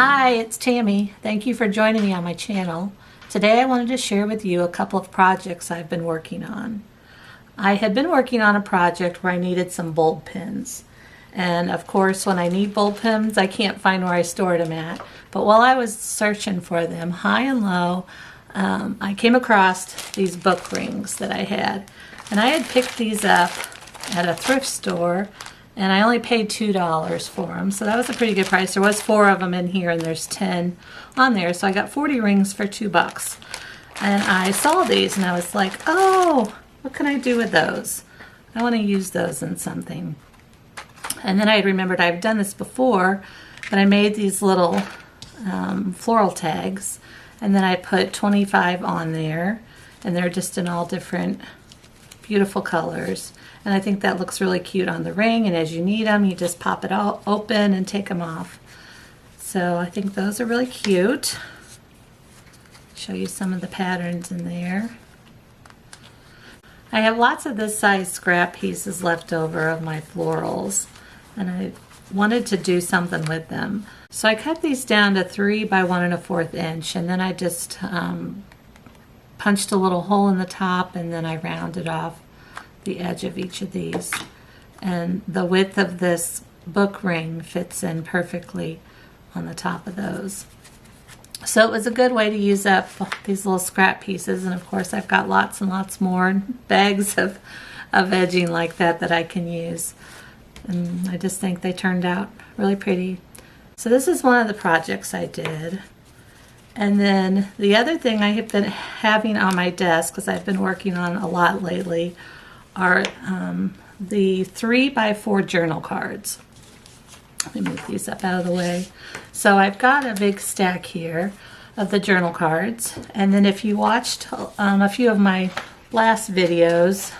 Hi, it's Tammy. Thank you for joining me on my channel. Today I wanted to share with you a couple of projects I've been working on. I had been working on a project where I needed some bulb pins. And of course, when I need bulb pins, I can't find where I stored them at. But while I was searching for them, high and low, I came across these book rings that I had. And I had picked these up at a thrift store, and I only paid $2 for them, so that was a pretty good price. There was 4 of them in here, and there's 10 on there, so I got 40 rings for $2. And I saw these, and I was like, oh, what can I do with those? I want to use those in something. And then I remembered I've done this before, but I made these little floral tags, and then I put 25 on there, and they're just in all different beautiful colors. And I think that looks really cute on the ring, and as you need them, you just pop it all open and take them off. So I think those are really cute. Show you some of the patterns in there. I have lots of this size scrap pieces left over of my florals, and I wanted to do something with them. So I cut these down to 3 by 1 1/4 inch, and then I just punched a little hole in the top, and then I rounded off the edge of each of these. And the width of this book ring fits in perfectly on the top of those. So it was a good way to use up these little scrap pieces, and of course I've got lots and lots more bags of edging like that I can use. And I just think they turned out really pretty. So this is one of the projects I did. And then the other thing I have been having on my desk, because I've been working on a lot lately, are the 3 by 4 journal cards. Let me move these up out of the way. So I've got a big stack here of the journal cards, and then if you watched a few of my last videos,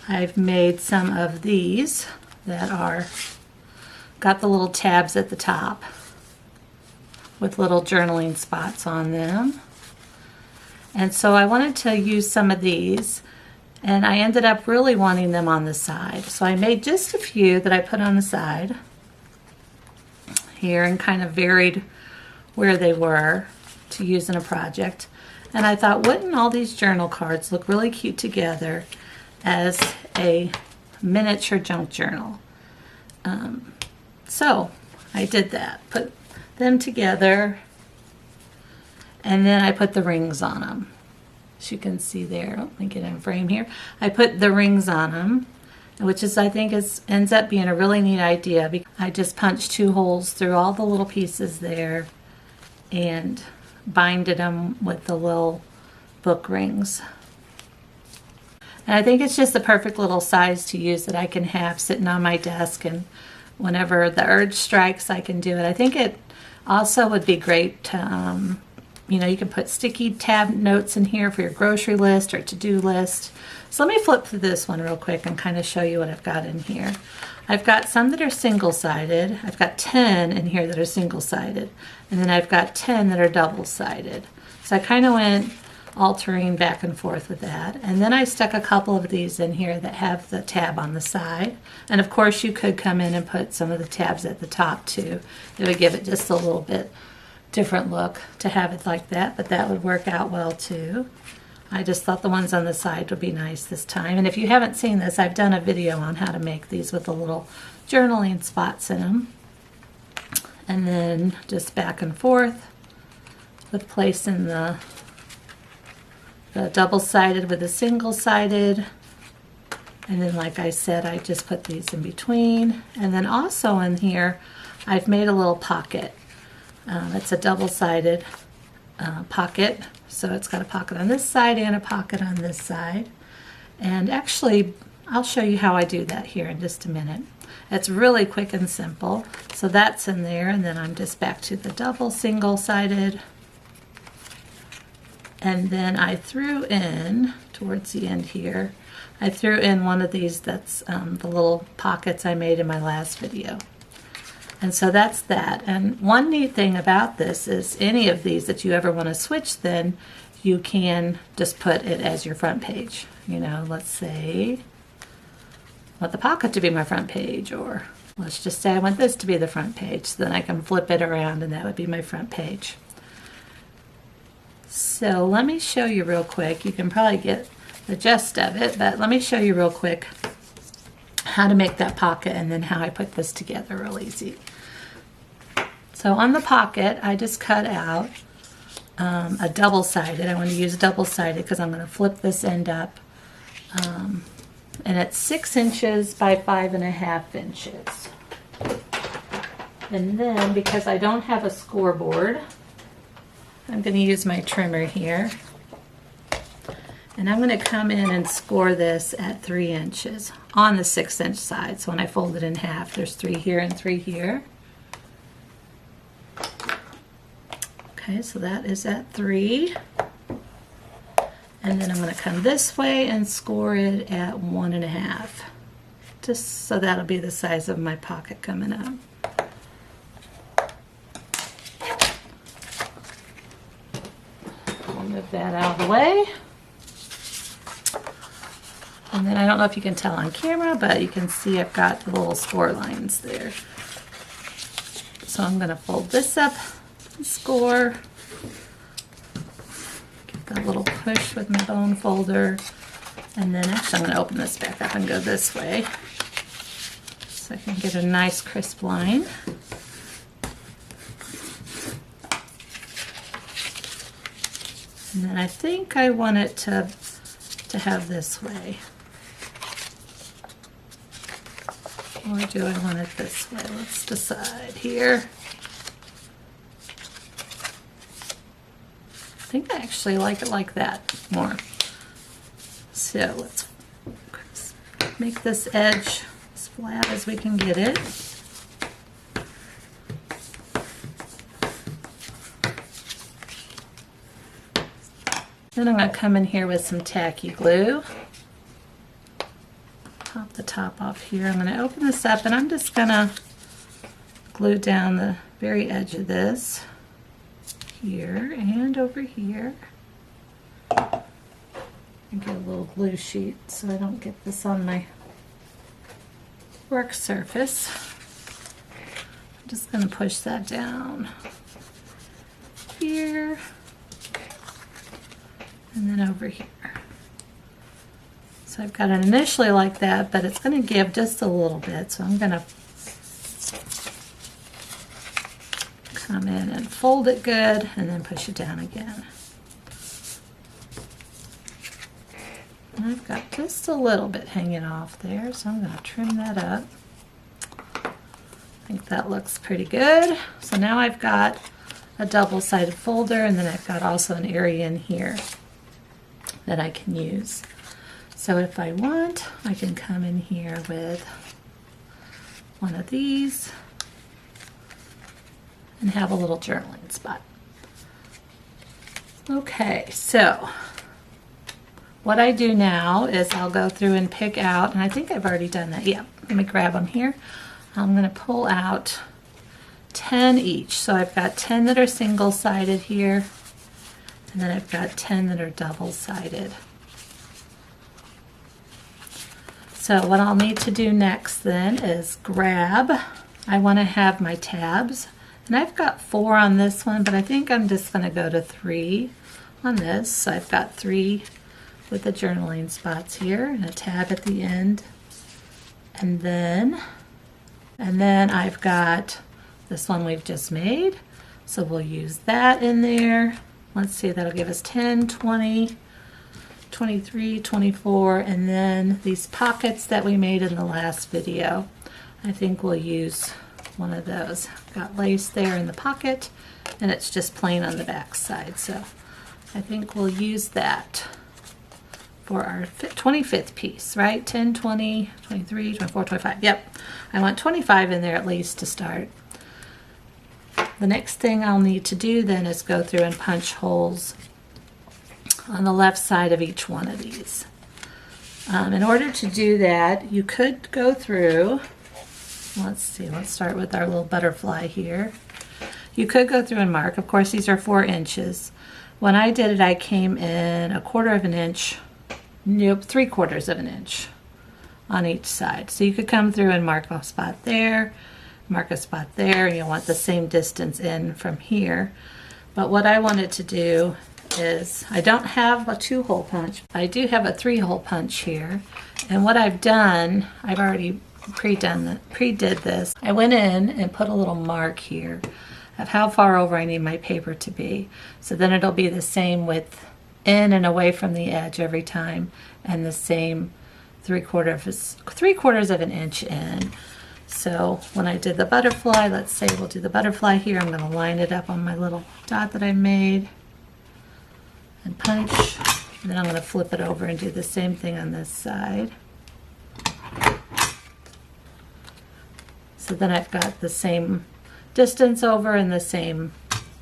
I've made some of these that are got the little tabs at the top with little journaling spots on them. And so I wanted to use some of these, and I ended up really wanting them on the side. So I made just a few that I put on the side here and kind of varied where they were to use in a project. And I thought, wouldn't all these journal cards look really cute together as a miniature junk journal? So I did that, put them together, and then I put the rings on them. As you can see there, let me get in frame here. I put the rings on them, which is, I think, ends up being a really neat idea. I just punched 2 holes through all the little pieces there and binded them with the little book rings. And I think it's just the perfect little size to use that I can have sitting on my desk, and whenever the urge strikes, I can do it. I think it also would be great to you can put sticky tab notes in here for your grocery list or to-do list. So let me flip through this one real quick and kind of show you what I've got in here. I've got some that are single-sided. I've got 10 in here that are single-sided. And then I've got 10 that are double-sided. So I kind of went altering back and forth with that. And then I stuck a couple of these in here that have the tab on the side. And of course you could come in and put some of the tabs at the top too. It would give it just a little bit different look to have it like that, but that would work out well too. I just thought the ones on the side would be nice this time. And if you haven't seen this, I've done a video on how to make these with the little journaling spots in them. And then just back and forth with placing the double-sided with the single-sided. And then, like I said, I just put these in between. And then also in here, I've made a little pocket. It's a double-sided pocket, so it's got a pocket on this side and a pocket on this side. And actually, I'll show you how I do that here in just a minute. It's really quick and simple. So that's in there, and then I'm just back to the double single-sided. And then I threw in, towards the end here, I threw in one of these that's the little pockets I made in my last video. And so that's that. And one neat thing about this is any of these that you ever want to switch, then you can just put it as your front page. Let's say I want the pocket to be my front page, or let's just say I want this to be the front page. So then I can flip it around and that would be my front page. So let me show you real quick. You can probably get the gist of it, but let me show you real quick how to make that pocket and then how I put this together real easy. So on the pocket, I just cut out a double-sided. I want to use double-sided because I'm going to flip this end up. And it's 6 inches by 5.5 inches. And then because I don't have a scoreboard, I'm going to use my trimmer here. And I'm going to come in and score this at 3 inches on the 6-inch side. So when I fold it in half, there's 3 here and 3 here. Okay, so that is at 3. And then I'm going to come this way and score it at 1.5. Just so that'll be the size of my pocket coming up. I'll move that out of the way. And then I don't know if you can tell on camera, but you can see I've got the little score lines there. So I'm going to fold this up and score. Give that little push with my bone folder. And then actually I'm going to open this back up and go this way so I can get a nice crisp line. And then I think I want it to have this way. Or do I want it this way? Let's decide here. I think I actually like it like that more. So let's make this edge as flat as we can get it. Then I'm going to come in here with some tacky glue. Pop the top off here. I'm going to open this up and I'm just going to glue down the very edge of this here and over here. And get a little glue sheet so I don't get this on my work surface. I'm just going to push that down here and then over here. So I've got it initially like that, but it's going to give just a little bit. So I'm going to come in and fold it good and then push it down again. And I've got just a little bit hanging off there, so I'm going to trim that up. I think that looks pretty good. So now I've got a double-sided folder, and then I've got also an area in here that I can use. So if I want, I can come in here with one of these and have a little journaling spot. Okay, so what I do now is I'll go through and pick out, and I think I've already done that. Yeah, let me grab them here. I'm going to pull out 10 each. So I've got 10 that are single-sided here, and then I've got 10 that are double-sided. So what I'll need to do next then is grab, I want to have my tabs, and I've got 4 on this one, but I think I'm just going to go to 3 on this. So I've got 3 with the journaling spots here and a tab at the end, and then I've got this one we've just made, so we'll use that in there. Let's see, that'll give us 10, 20, 23, 24, and then these pockets that we made in the last video, I think we'll use one of those. Got lace there in the pocket, and it's just plain on the back side, so I think we'll use that for our 25th piece, right? 10, 20, 23, 24, 25. Yep, I want 25 in there at least to start. The next thing I'll need to do then is go through and punch holes on the left side of each one of these. In order to do that, you could go through, let's see, let's start with our little butterfly here. You could go through and mark. Of course, these are 4 inches. When I did it, I came in 1/4 of an inch, nope, 3/4 of an inch on each side. So you could come through and mark a spot there, mark a spot there, and you'll want the same distance in from here. But what I wanted to do is, I don't have a 2-hole punch. I do have a 3-hole punch here. And what I've done, I've already pre-did this. I went in and put a little mark here of how far over I need my paper to be. So then it'll be the same width in and away from the edge every time, and the same 3/4 of an inch in. So when I did the butterfly, let's say we'll do the butterfly here, I'm going to line it up on my little dot that I made and punch, and then I'm going to flip it over and do the same thing on this side. So then I've got the same distance over and the same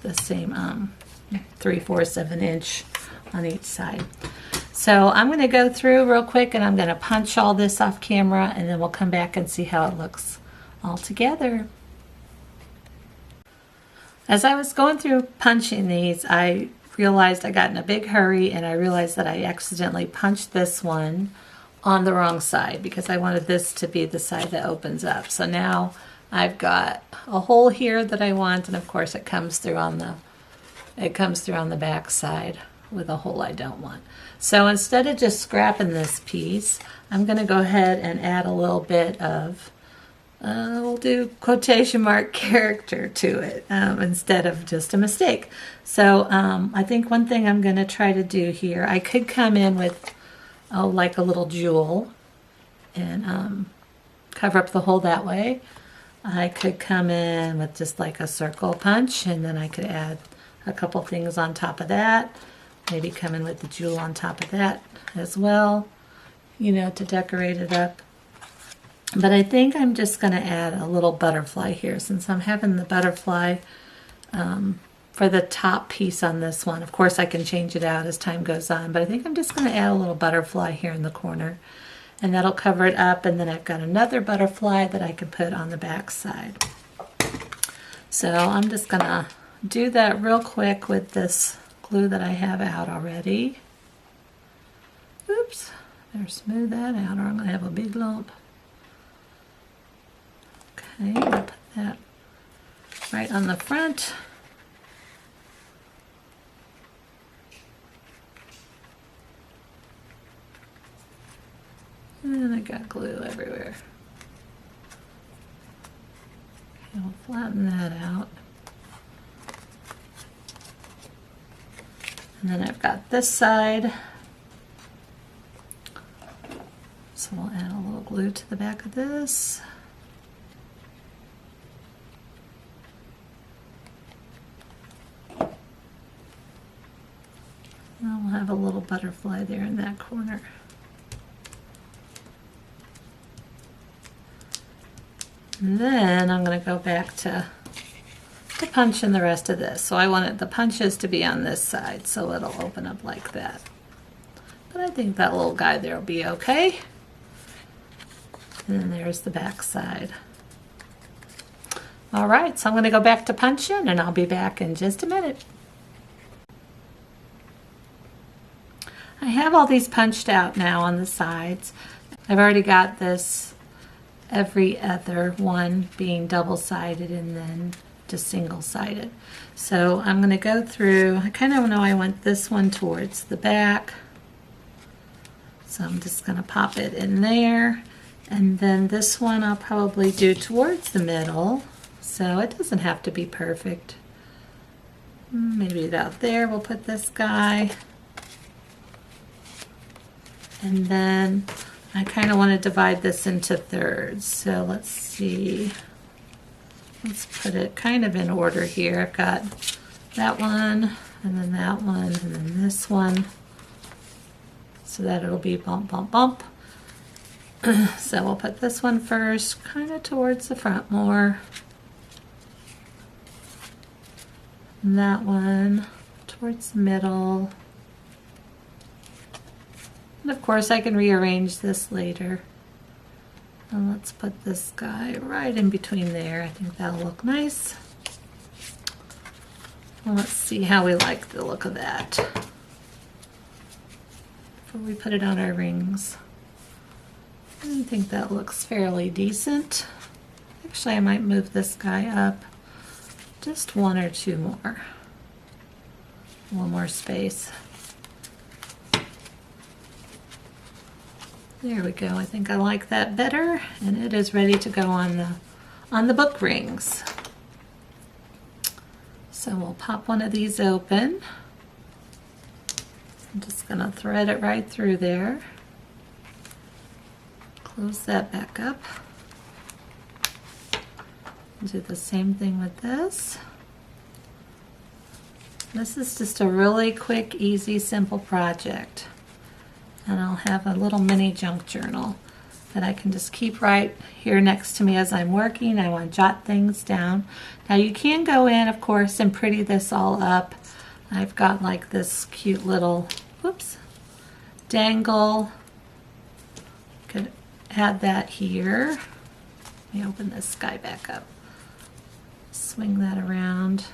3/4 of an inch on each side. So I'm going to go through real quick and I'm going to punch all this off camera, and then we'll come back and see how it looks all together. As I was going through punching these, I realized I got in a big hurry, and I realized that I accidentally punched this one on the wrong side because I wanted this to be the side that opens up. So now I've got a hole here that I want, and of course it comes through on the back side with a hole I don't want. So instead of just scrapping this piece, I'm going to go ahead and add a little bit of we'll do quotation mark character to it instead of just a mistake. So I think one thing I'm going to try to do here, I could come in with like a little jewel and cover up the hole that way. I could come in with just like a circle punch, and then I could add a couple things on top of that. Maybe come in with the jewel on top of that as well, you know, to decorate it up. But I think I'm just going to add a little butterfly here, since I'm having the butterfly for the top piece on this one. Of course, I can change it out as time goes on, but I think I'm just going to add a little butterfly here in the corner, and that'll cover it up. And then I've got another butterfly that I can put on the back side. So I'm just going to do that real quick with this glue that I have out already. Oops, better smooth that out or I'm going to have a big lump. Okay, I'm going to put that right on the front. And I got glue everywhere. Okay, we'll flatten that out. And then I've got this side. So we'll add a little glue to the back of this. And we'll have a little butterfly there in that corner. And then I'm going to go back to punching the rest of this. So I wanted the punches to be on this side, so it'll open up like that. But I think that little guy there will be okay. And then there's the back side. All right, so I'm going to go back to punching, and I'll be back in just a minute. I have all these punched out now on the sides. I've already got this, every other one being double-sided and then just single-sided. So I'm going to go through, I kind of know I want this one towards the back. So I'm just going to pop it in there. And then this one I'll probably do towards the middle. So it doesn't have to be perfect. Maybe out there we'll put this guy. And then I kind of want to divide this into thirds. So let's see. Let's put it kind of in order here. I've got that one, and then that one, and then this one. So that it'll be bump, bump, bump. So we'll put this one first, kind of towards the front more. And that one towards the middle. And of course I can rearrange this later. And let's put this guy right in between there. I think that'll look nice. Well, let's see how we like the look of that before we put it on our rings. I think that looks fairly decent. Actually, I might move this guy up just one or two more. A little more space. There we go. I think I like that better, and it is ready to go on the book rings. So we'll pop one of these open. I'm just going to thread it right through there. Close that back up. Do the same thing with this. This is just a really quick, easy, simple project. And I'll have a little mini junk journal that I can just keep right here next to me as I'm working. I want to jot things down. Now you can go in, of course, and pretty this all up. I've got like this cute little, whoops, dangle. Could add that here. Let me open this guy back up. Swing that around.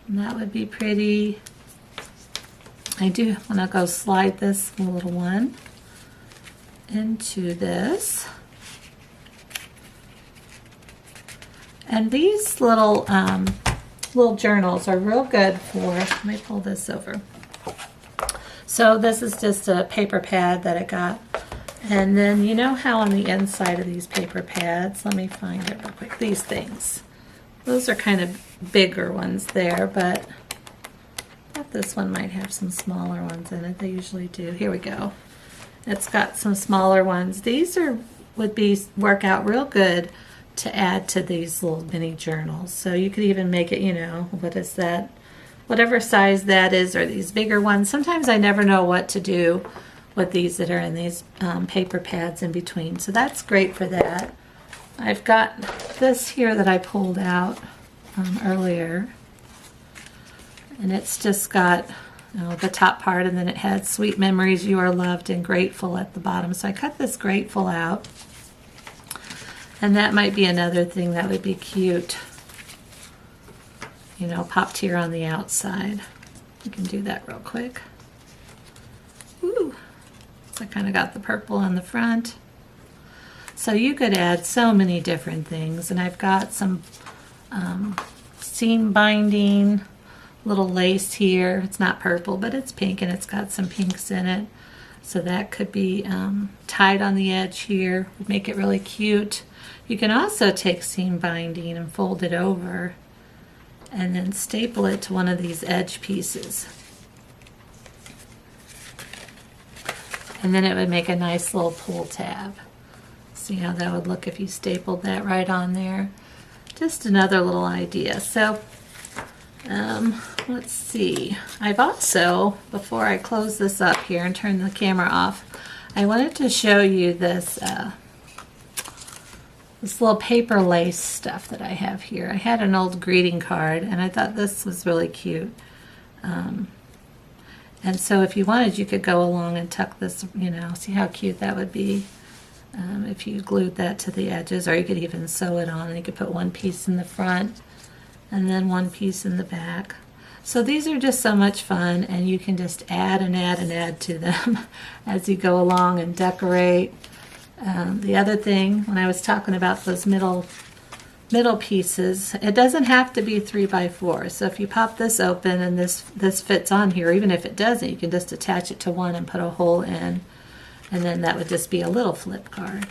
And that would be pretty. I do want to go slide this little one into this. And these little journals are real good for, let me pull this over. So this is just a paper pad that I got. And then you know how on the inside of these paper pads, let me find it real quick, these things. Those are kind of bigger ones there, but I thought this one might have some smaller ones in it. They usually do. Here we go. It's got some smaller ones. These would work out real good to add to these little mini journals. So you could even make it, you know, what is that? Whatever size that is, or these bigger ones. Sometimes I never know what to do with these that are in these paper pads in between. So that's great for that. I've got this here that I pulled out earlier. And it's just got the top part, and then it had sweet memories, you are loved, and grateful at the bottom. So I cut this grateful out. And that might be another thing that would be cute. You know, popped here on the outside. You can do that real quick. Ooh. So I kind of got the purple on the front. So you could add so many different things. And I've got some seam binding, little lace here. It's not purple, but it's pink, and it's got some pinks in it. So that could be tied on the edge here. Would make it really cute. You can also take seam binding and fold it over and then staple it to one of these edge pieces. And then it would make a nice little pull tab. See how that would look if you stapled that right on there. Just another little idea. So let's see. I've also, before I close this up here and turn the camera off, I wanted to show you this this little paper lace stuff that I have here. I had an old greeting card, and I thought this was really cute. And so if you wanted, you could go along and tuck this, you know, see how cute that would be if you glued that to the edges, or you could even sew it on, and you could put one piece in the front and then one piece in the back. So these are just so much fun, and you can just add and add and add to them as you go along and decorate. The other thing, when I was talking about those middle pieces, it doesn't have to be 3x4. So if you pop this open and this fits on here, even if it doesn't, you can just attach it to one and put a hole in, and then that would just be a little flip card.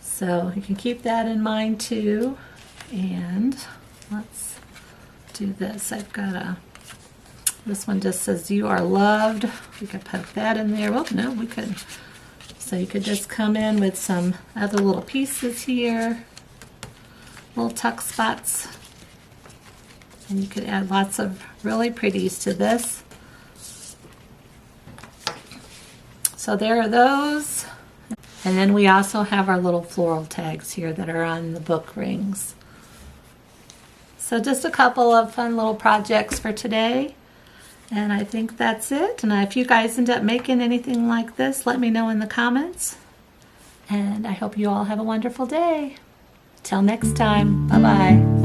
So you can keep that in mind too. And let's do this. I've got this one just says you are loved. We could put that in there. Well, no, we couldn't. So you could just come in with some other little pieces here, little tuck spots, and you could add lots of really pretties to this. So there are those. And then we also have our little floral tags here that are on the book rings. So just a couple of fun little projects for today. And I think that's it. And if you guys end up making anything like this, let me know in the comments. And I hope you all have a wonderful day. Till next time. Bye-bye.